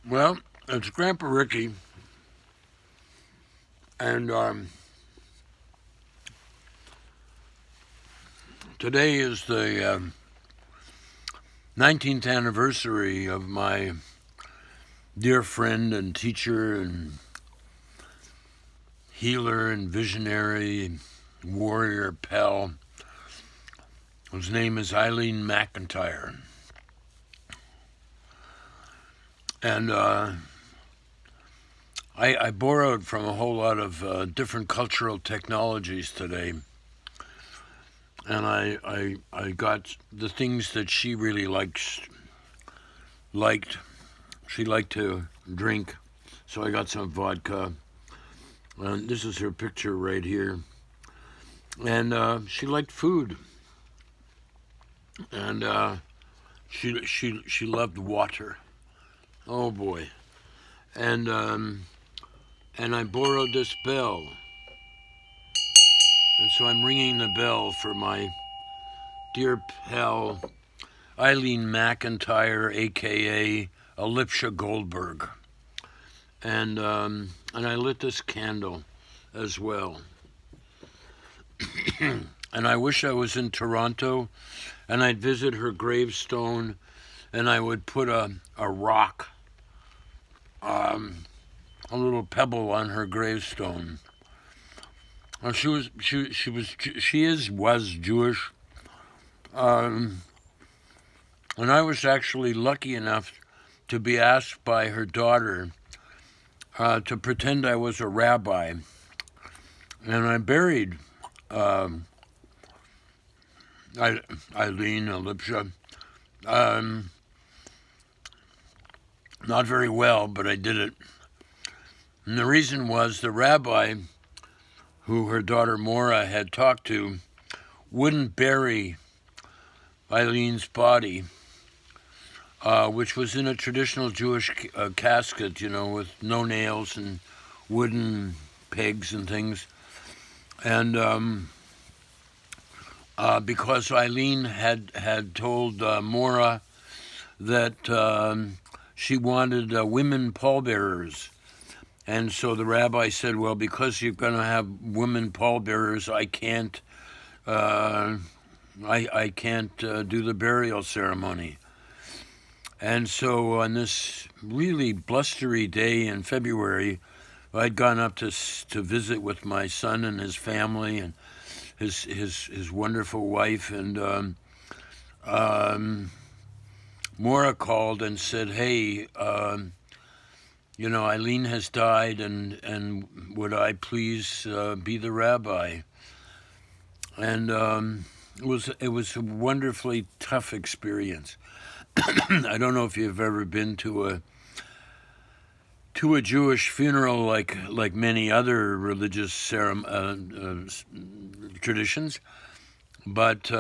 Well, it's Grandpa Ricky, and today is the 19th anniversary of my dear friend and teacher and healer and visionary warrior pal, whose name is Eileen McIntyre. And I borrowed from a whole lot of different cultural technologies today. And I got the things that she really liked. She liked to drink, so I got some vodka. And this is her picture right here. And she liked food. And she loved water. Oh boy. And I borrowed this bell. And so I'm ringing the bell for my dear pal, Eileen McIntyre, a.k.a. Ilene Goldberg. And I lit this candle as well. And I wish I was in Toronto, and I'd visit her gravestone, and I would put a rock, a little pebble on her gravestone. She was Jewish, and I was actually lucky enough to be asked by her daughter to pretend I was a rabbi, and I buried Eileen, Ilene, not very well, but I did it. And the reason was the rabbi, who her daughter Maura had talked to, wouldn't bury Eileen's body, which was in a traditional Jewish casket, with no nails and wooden pegs and things. And because Eileen had told Maura that she wanted women pallbearers. And so the rabbi said, well, because you're going to have women pallbearers, I can't do the burial ceremony. And so on this really blustery day in February, I'd gone up to visit with my son and his family and his wonderful wife. And Maura called and said, hey, Eileen has died, and would I please be the rabbi? And it was a wonderfully tough experience. I don't know if you've ever been to a Jewish funeral like many other religious traditions, but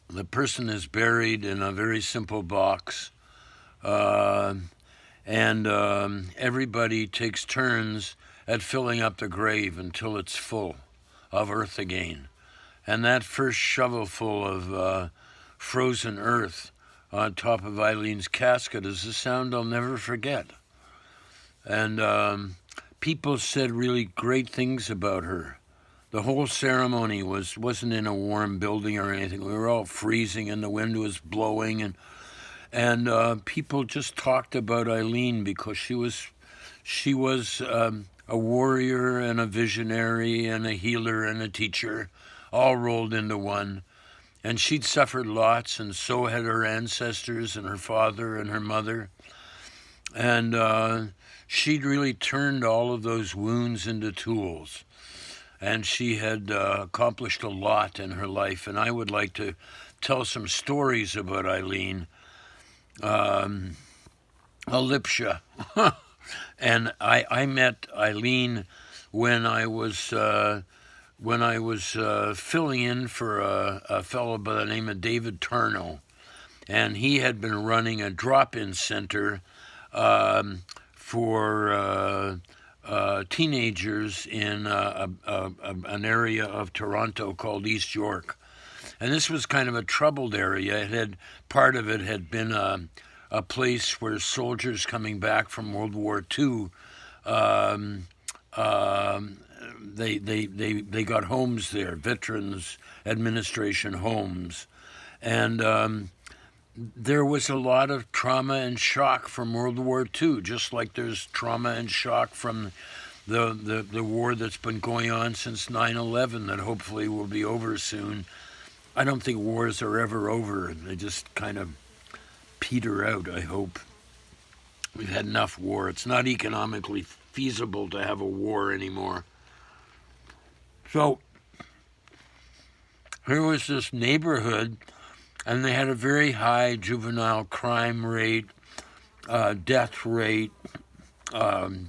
the person is buried in a very simple box. And everybody takes turns at filling up the grave until it's full of earth again. And that first shovelful of frozen earth on top of Eileen's casket is a sound I'll never forget. And people said really great things about her. The whole ceremony wasn't in a warm building or anything. We were all freezing and the wind was blowing, and people just talked about Eileen because she was a warrior and a visionary and a healer and a teacher, all rolled into one. And she'd suffered lots, and so had her ancestors and her father and her mother. And she'd really turned all of those wounds into tools. And she had accomplished a lot in her life. And I would like to tell some stories about Eileen. Ilene. And I met Eileen when I was filling in for a fellow by the name of David Tarnow, and he had been running a drop-in center for teenagers in an area of Toronto called East York. And this was kind of a troubled area. Part of it had been a a place where soldiers coming back from World War II, um, they got homes there, Veterans Administration homes, and there was a lot of trauma and shock from World War II, just like there's trauma and shock from the war that's been going on since 9/11 that hopefully will be over soon. I don't think wars are ever over. They just kind of peter out, I hope. We've had enough war. It's not economically feasible to have a war anymore. So here was this neighborhood, and they had a very high juvenile crime rate, death rate,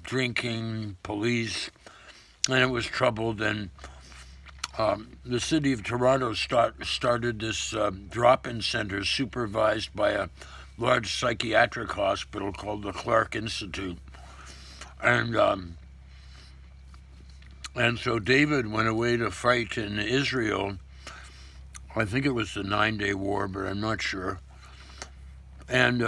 drinking, police, and it was troubled. And the city of Toronto started this drop-in center supervised by a large psychiatric hospital called the Clark Institute. And so David went away to fight in Israel. I think it was the 9-Day War, but I'm not sure. And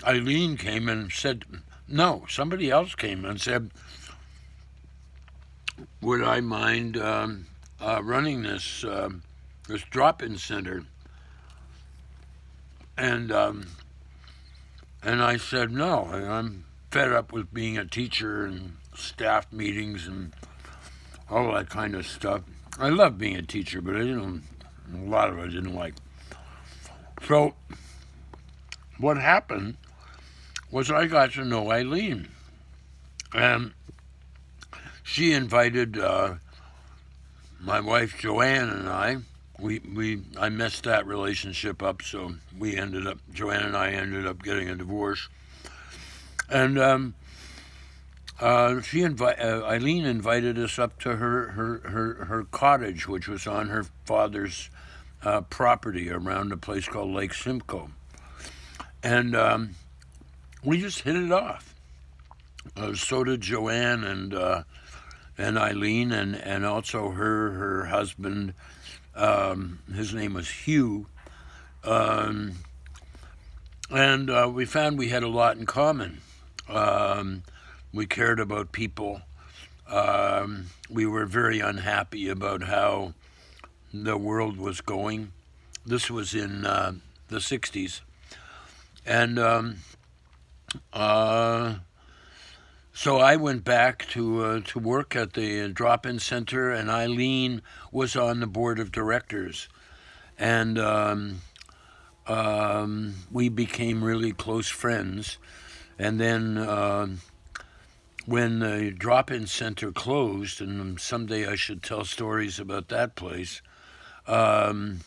Eileen came and said, no, somebody else came and said, would I mind running this drop-in center? And I said, no, I'm fed up with being a teacher and staff meetings and all that kind of stuff. I love being a teacher, but a lot of it I didn't like. So what happened was I got to know Eileen, and she invited my wife Joanne and I. I messed that relationship up, so Joanne and I ended up getting a divorce. And Eileen invited us up to her cottage, which was on her father's property around a place called Lake Simcoe. And we just hit it off. So did Joanne and Eileen, and also her husband. His name was Hugh. And we found we had a lot in common. We cared about people. We were very unhappy about how the world was going. This was in the 60s. And so I went back to work at the drop-in center, and Eileen was on the board of directors. And we became really close friends. And then when the drop-in center closed, and someday I should tell stories about that place, Eileen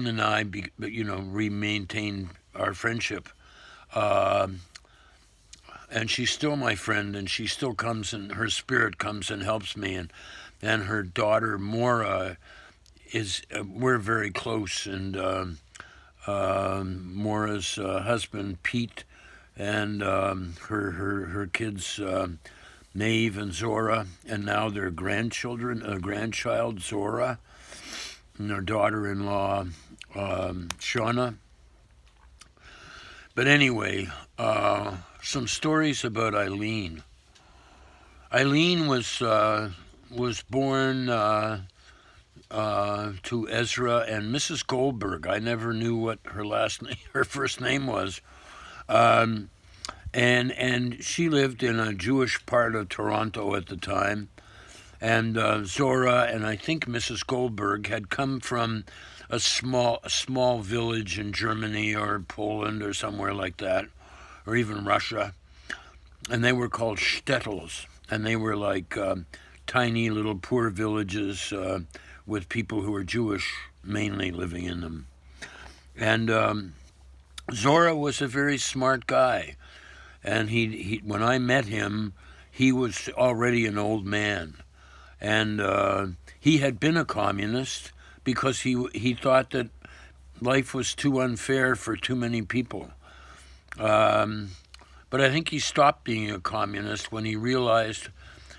and I, maintained our friendship. And she's still my friend, and she still comes, and her spirit comes and helps me. And her daughter, Maura, we're very close, and Maura's husband, Pete, and her kids, Maeve and Zora, and now their grandchild, Zora, and their daughter-in-law, Shauna. But anyway, some stories about Eileen. Eileen was born to Ezra and Mrs. Goldberg. I never knew what her first name was. And she lived in a Jewish part of Toronto at the time. And Zora and I think Mrs. Goldberg had come from a small village in Germany or Poland or somewhere like that, or even Russia. And they were called shtetls. And they were like tiny little poor villages with people who were Jewish mainly living in them. And Zora was a very smart guy. And he when I met him, he was already an old man. And he had been a communist because he thought that life was too unfair for too many people. But I think he stopped being a communist when he realized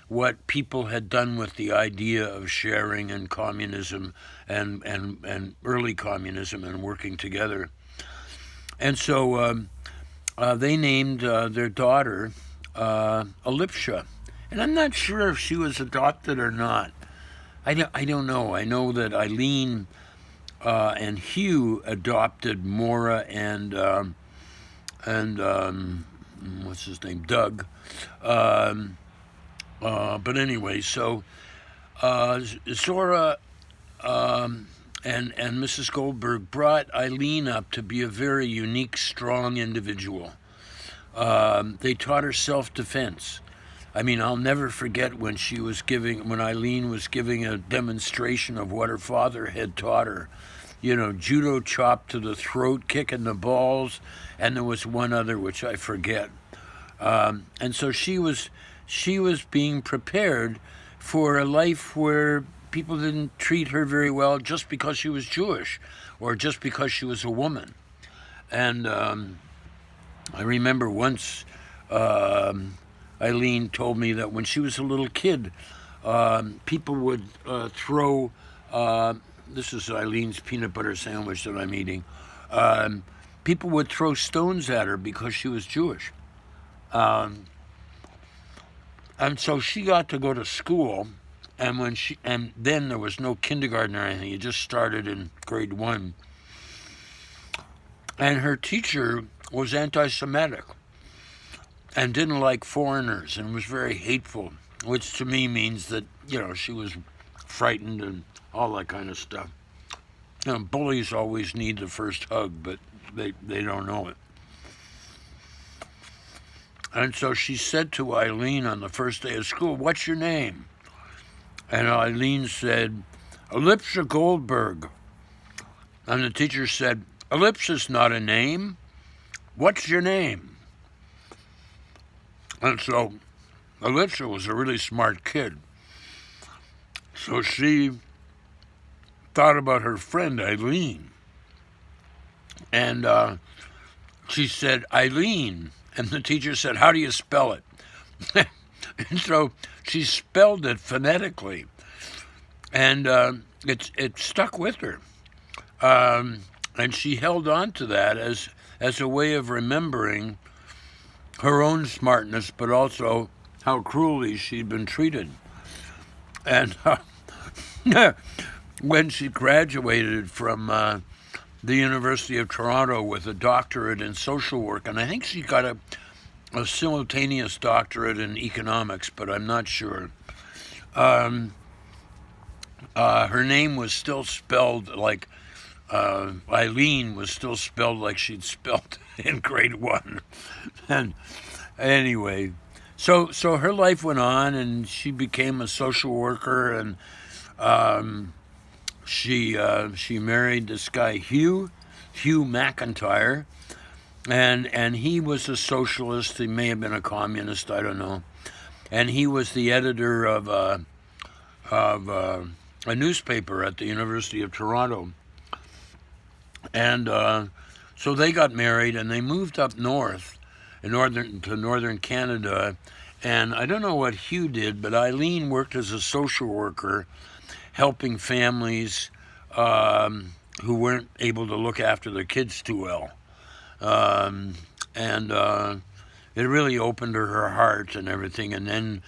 what people had done with the idea of sharing and communism and early communism and working together. And so they named their daughter Elipsha. And I'm not sure if she was adopted or not. I don't know. I know that Eileen and Hugh adopted Maura and what's his name, Doug. But anyway, so Zora and Mrs. Goldberg brought Eileen up to be a very unique, strong individual. They taught her self-defense. I mean, I'll never forget when Eileen was giving a demonstration of what her father had taught her. You know, judo chop to the throat, kick in the balls, and there was one other which I forget. And so she was being prepared for a life where people didn't treat her very well just because she was Jewish or just because she was a woman. And I remember once Eileen told me that when she was a little kid, people would throw, this is Eileen's peanut butter sandwich that I'm eating, people would throw stones at her because she was Jewish. And so she got to go to school, and then there was no kindergarten or anything. You just started in grade 1. And her teacher was anti-Semitic and didn't like foreigners and was very hateful, which to me means that, you know, she was frightened and all that kind of stuff. You know, bullies always need the first hug, but they don't know it. And so she said to Eileen on the first day of school, "What's your name?" And Eileen said, "Elipsha Goldberg." And the teacher said, "Elipsha's not a name. What's your name?" And so Elipsha was a really smart kid. So she thought about her friend Eileen. And she said, "Eileen." And the teacher said, "How do you spell it?" And so she spelled it phonetically. And it stuck with her. And she held on to that as a way of remembering her own smartness, but also how cruelly she'd been treated. And when she graduated from the University of Toronto with a doctorate in social work, and I think she got a simultaneous doctorate in economics, but I'm not sure. Her name was still spelled like Eileen was still spelled like she'd spelled in grade 1. And anyway, so her life went on, and she became a social worker, and she married this guy Hugh McIntyre, and he was a socialist. He may have been a communist, I don't know. And he was the editor of a newspaper at the University of Toronto. And so they got married, and they moved up north, to northern Canada. And I don't know what Hugh did, but Eileen worked as a social worker, helping families who weren't able to look after their kids too well. And it really opened her heart and everything. And then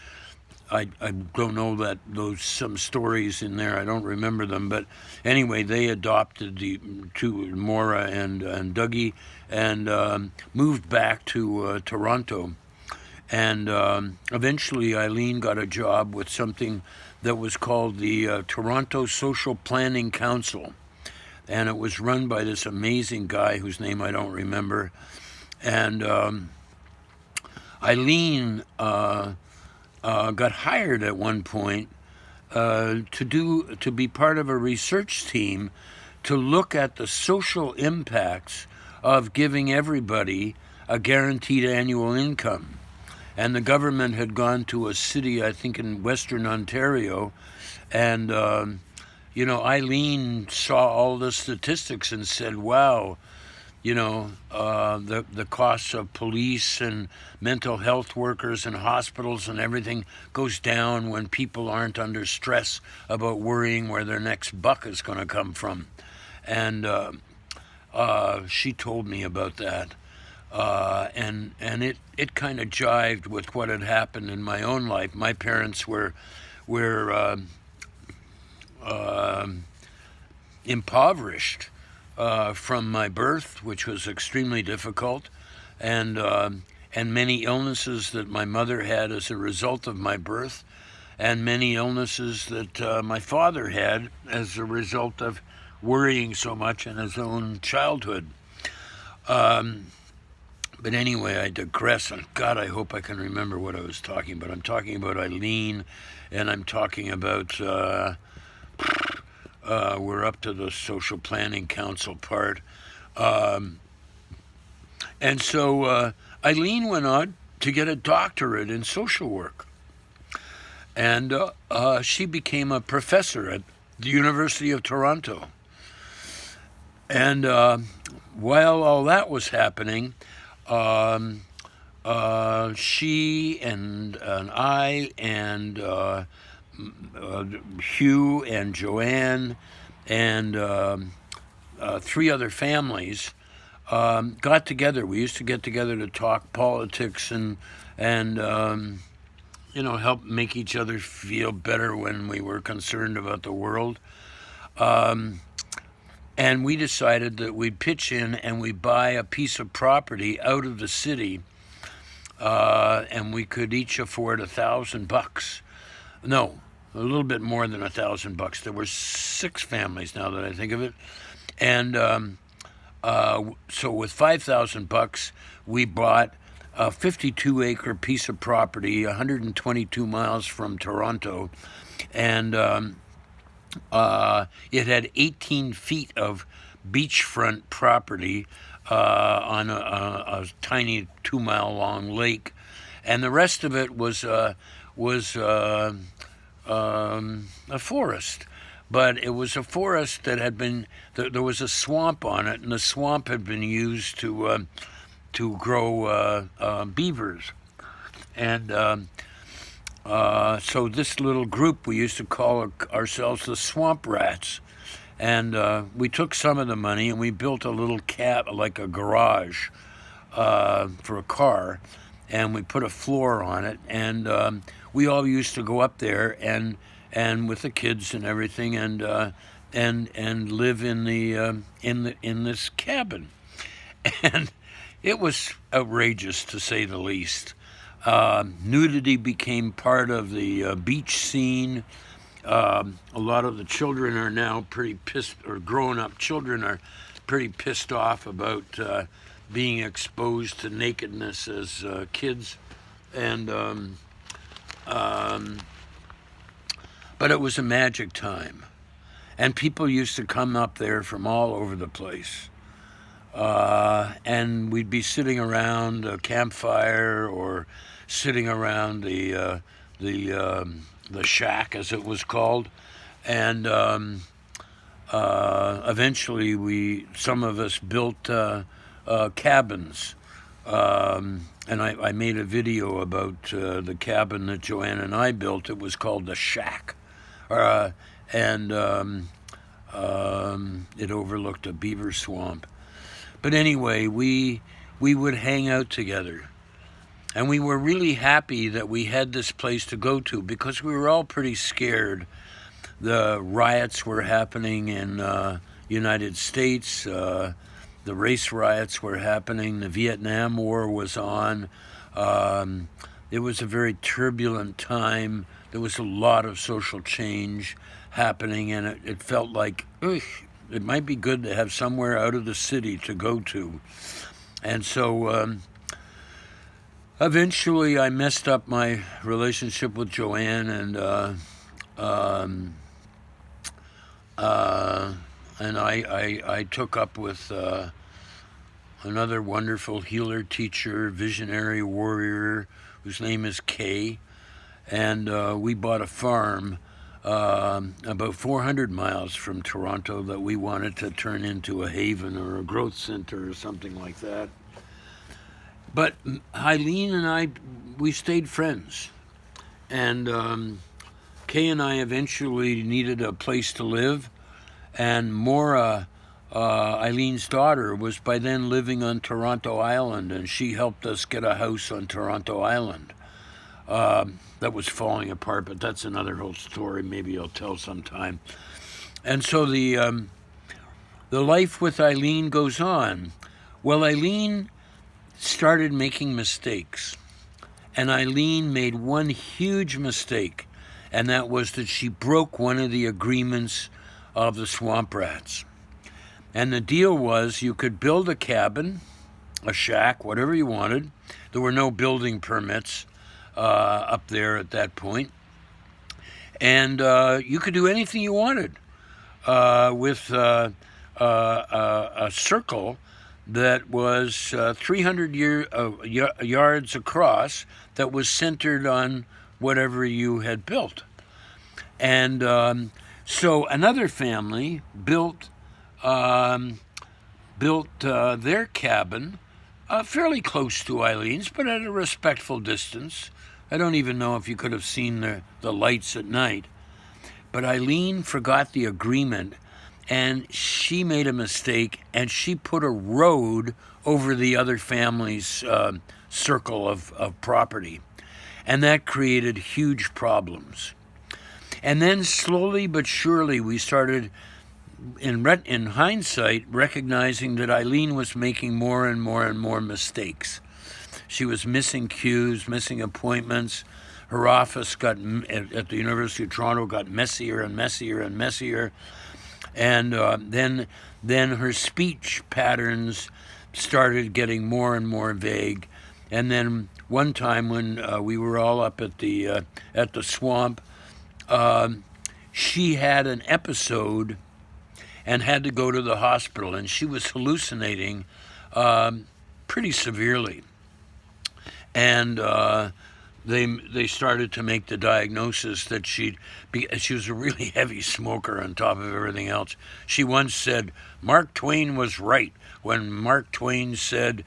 I don't know that some stories in there, I don't remember them, but anyway, they adopted the two, Maura and Dougie, and moved back to Toronto. And eventually Eileen got a job with something that was called the Toronto Social Planning Council, and it was run by this amazing guy whose name I don't remember. And Eileen got hired at one point to be part of a research team to look at the social impacts of giving everybody a guaranteed annual income. And the government had gone to a city, I think in Western Ontario, and Eileen saw all the statistics and said, "Wow, the costs of police and mental health workers and hospitals and everything goes down when people aren't under stress about worrying where their next buck is going to come from. And she told me about that. And it kind of jived with what had happened in my own life. My parents were impoverished from my birth, which was extremely difficult, and many illnesses that my mother had as a result of my birth, and many illnesses that my father had as a result of worrying so much in his own childhood. But anyway, I digress, and God, I hope I can remember what I was talking about. I'm talking about Eileen, and I'm talking about, we're up to the Social Planning Council part. And so Eileen went on to get a doctorate in social work. And she became a professor at the University of Toronto. And while all that was happening, she and I and Hugh and Joanne and 3 other families got together. We used to get together to talk politics and help make each other feel better when we were concerned about the world. And we decided that we'd pitch in and we'd buy a piece of property out of the city, and we could each afford $1,000. No, a little bit more than $1,000. There were 6 families now that I think of it. And so with $5,000, we bought a 52-acre piece of property, 122 miles from Toronto, and it had 18 feet of beachfront property on a tiny 2-mile-long lake, and the rest of it was a forest. But it was a forest that had been, there was a swamp on it, and the swamp had been used to grow beavers. And so this little group, we used to call ourselves the Swamp Rats. And we took some of the money and we built a little like a garage for a car, and we put a floor on it. And we all used to go up there and with the kids and everything, and live in this cabin. And it was outrageous, to say the least. Nudity became part of the beach scene. A lot of the children are now pretty pissed, or grown-up children are pretty pissed off about being exposed to nakedness as kids. And but it was a magic time. And people used to come up there from all over the place. And we'd be sitting around a campfire or sitting around the shack, as it was called. And eventually some of us built cabins. And I made a video about the cabin that Joanne and I built. It was called The Shack. And it overlooked a beaver swamp. But anyway, we would hang out together. And we were really happy that we had this place to go to, because we were all pretty scared. The riots were happening in United States. The race riots were happening. The Vietnam War was on. It was a very turbulent time. There was a lot of social change happening, and it felt like, it might be good to have somewhere out of the city to go to. And so eventually I messed up my relationship with Joanne, and I took up with another wonderful healer, teacher, visionary warrior, whose name is Kay. And we bought a farm about 400 miles from Toronto, that we wanted to turn into a haven or a growth center or something like that. But Eileen and I, we stayed friends. And Kay and I eventually needed a place to live. And Maura, Eileen's daughter, was by then living on Toronto Island, and she helped us get a house on Toronto Island. That was falling apart, but that's another whole story. Maybe I'll tell sometime. And so the life with Eileen goes on. Well, Eileen started making mistakes, and Eileen made one huge mistake, and that was that she broke one of the agreements of the swamp rats. And the deal was you could build a cabin, a shack, whatever you wanted. There were no building permits up there at that point. And you could do anything you wanted with a circle that was 300 yards across, that was centered on whatever you had built. And so another family built their cabin fairly close to Eileen's, but at a respectful distance. I don't even know if you could have seen the lights at night. But Eileen forgot the agreement, and she made a mistake, and she put a road over the other family's circle of property. And that created huge problems. And then slowly but surely we started, in hindsight, recognizing that Eileen was making more and more and more mistakes. She was missing cues, missing appointments. Her office at the University of Toronto got messier and messier and messier. And then her speech patterns started getting more and more vague. And then one time when we were all up at the swamp, she had an episode and had to go to the hospital, and she was hallucinating pretty severely. And they started to make the diagnosis that she was a really heavy smoker on top of everything else. She once said, Mark Twain was right when Mark Twain said,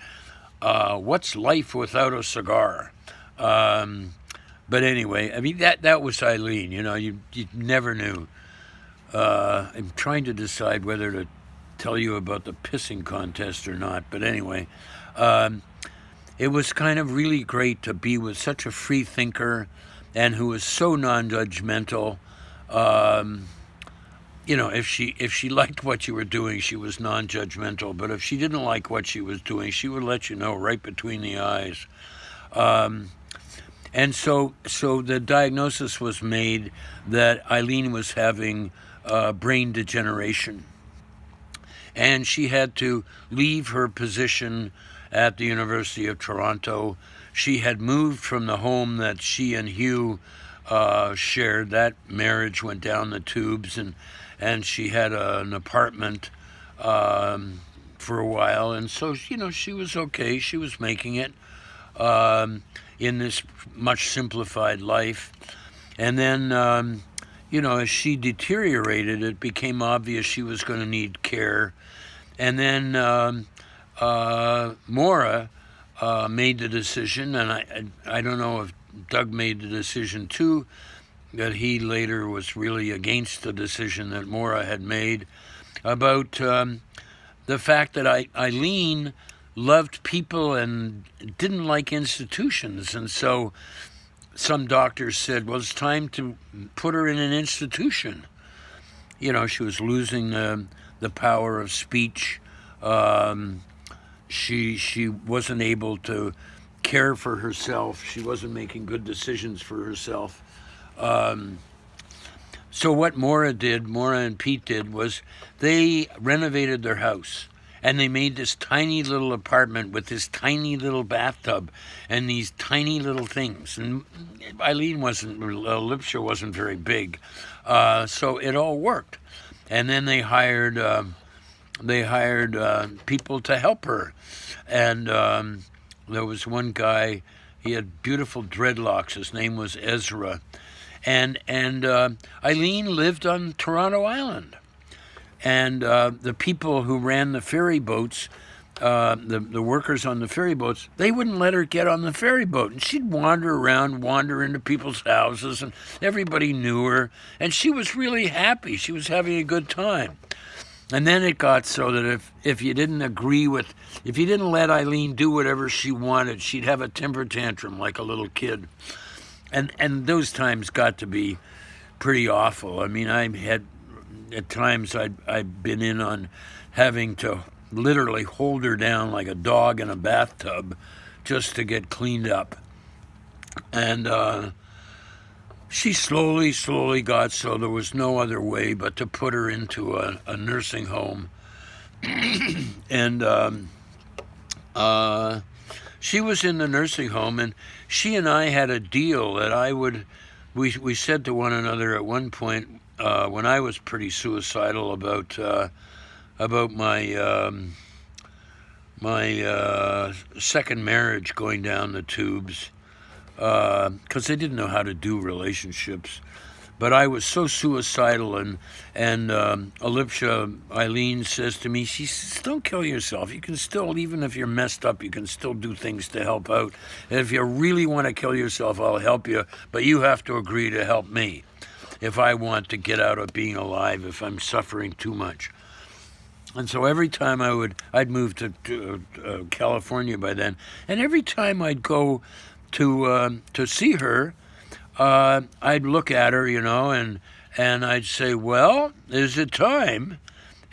what's life without a cigar? But anyway, I mean, that was Eileen. You never knew. I'm trying to decide whether to tell you about the pissing contest or not. But anyway, it was kind of really great to be with such a free thinker and who was so non-judgmental. If she liked what you were doing, she was non-judgmental. But if she didn't like what she was doing, she would let you know right between the eyes. And so the diagnosis was made that Eileen was having brain degeneration. And she had to leave her position at the University of Toronto. She had moved from the home that she and Hugh shared. That marriage went down the tubes, and she had an apartment for a while. And so, she was okay. She was making it in this much simplified life. And then, as she deteriorated, it became obvious she was going to need care. And then Maura made the decision, and I don't know if Doug made the decision too, that he later was really against the decision that Maura had made, about the fact that Eileen loved people and didn't like institutions. And so some doctors said, well, it's time to put her in an institution. She was losing the power of speech. She wasn't able to care for herself. She wasn't making good decisions for herself. So what Maura and Pete did, was they renovated their house. And they made this tiny little apartment with this tiny little bathtub and these tiny little things. And Lipsha wasn't very big. So it all worked. And then they hired people to help her. And there was one guy, he had beautiful dreadlocks. His name was Ezra. and Eileen lived on Toronto Island, and the people who ran the ferry boats, the workers on the ferry boats, they wouldn't let her get on the ferry boat, and she'd wander around, wander into people's houses, and everybody knew her, and she was really happy. She was having a good time. And then it got so that if you didn't if you didn't let Eileen do whatever she wanted, she'd have a temper tantrum like a little kid. And those times got to be pretty awful. I mean, at times I'd been in on having to literally hold her down like a dog in a bathtub just to get cleaned up. And she slowly got so there was no other way but to put her into a nursing home. And she was in the nursing home, and she and I had a deal that we said to one another at one point, when I was pretty suicidal about my second marriage going down the tubes, because they didn't know how to do relationships. But I was so suicidal, and Eileen says to me, she says, don't kill yourself. You can still, even if you're messed up, you can still do things to help out. And if you really want to kill yourself, I'll help you, but you have to agree to help me if I want to get out of being alive, if I'm suffering too much. And so every time I'd moved to California by then, and every time I'd go to see her, I'd look at her, and I'd say, well, is it time?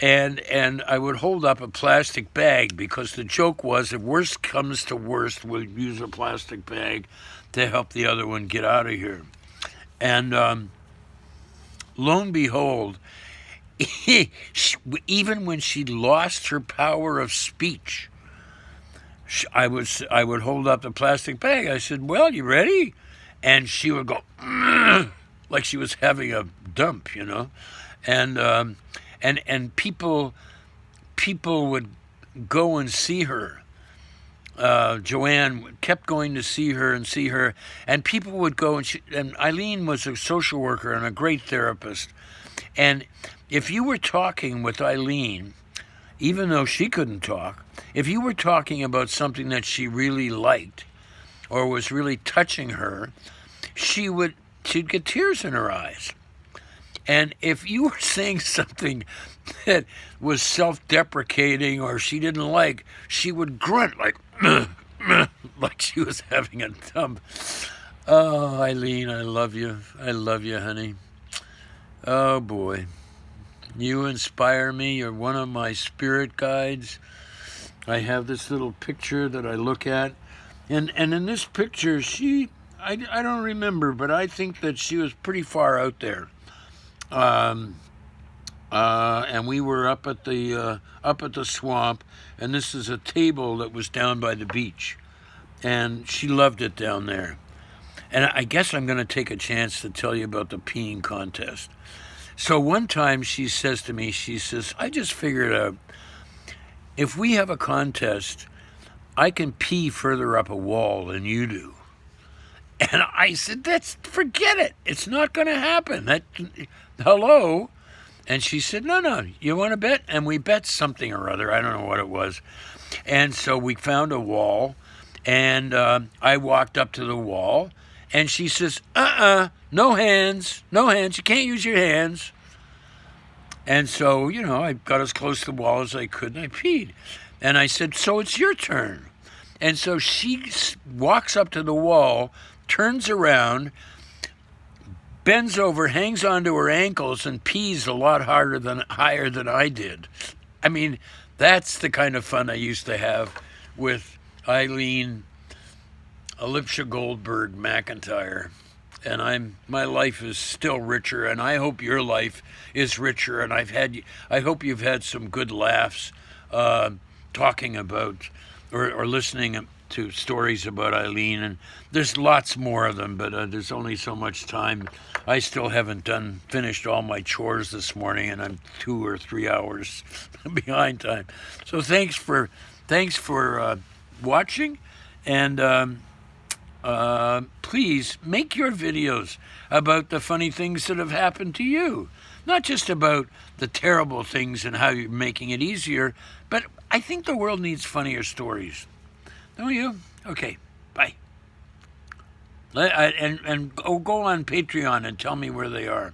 And I would hold up a plastic bag, because the joke was, if worst comes to worst, we'll use a plastic bag to help the other one get out of here. And lo and behold, even when she lost her power of speech, I would hold up the plastic bag. I said, well, you ready? And she would go, like she was having a dump, and people would go and see her. Joanne kept going to see her, and people would go, and Eileen was a social worker and a great therapist. And if you were talking with Eileen, even though she couldn't talk, if you were talking about something that she really liked or was really touching her, she'd get tears in her eyes. And if you were saying something that was self-deprecating or she didn't like, she would grunt like she was having a dump. Oh, Eileen, I love you. I love you, honey. Oh, boy. You inspire me. You're one of my spirit guides. I have this little picture that I look at. And in this picture, I don't remember, but I think that she was pretty far out there. And we were up at the swamp, and this is a table that was down by the beach. And she loved it down there. And I guess I'm going to take a chance to tell you about the peeing contest. So one time she says to me, she says, I just figured out, if we have a contest, I can pee further up a wall than you do. And I said, forget it. It's not going to happen. Hello? And she said, no, you want to bet? And we bet something or other. I don't know what it was. And so we found a wall, and I walked up to the wall, and she says, no hands. You can't use your hands. And so, I got as close to the wall as I could, and I peed. And I said, so it's your turn. And so she walks up to the wall, turns around, bends over, hangs onto her ankles, and pees a lot higher than I did. I mean, that's the kind of fun I used to have with Eileen, Ilene Goldberg, McIntyre. And my life is still richer, and I hope your life is richer. And I hope you've had some good laughs talking about or listening to stories about Eileen. And there's lots more of them, but there's only so much time. I still haven't finished all my chores this morning, and I'm 2 or 3 hours behind time. So thanks for watching, and please make your videos about the funny things that have happened to you. Not just about the terrible things and how you're making it easier, but I think the world needs funnier stories. Don't you? Okay, bye. And go on Patreon and tell me where they are.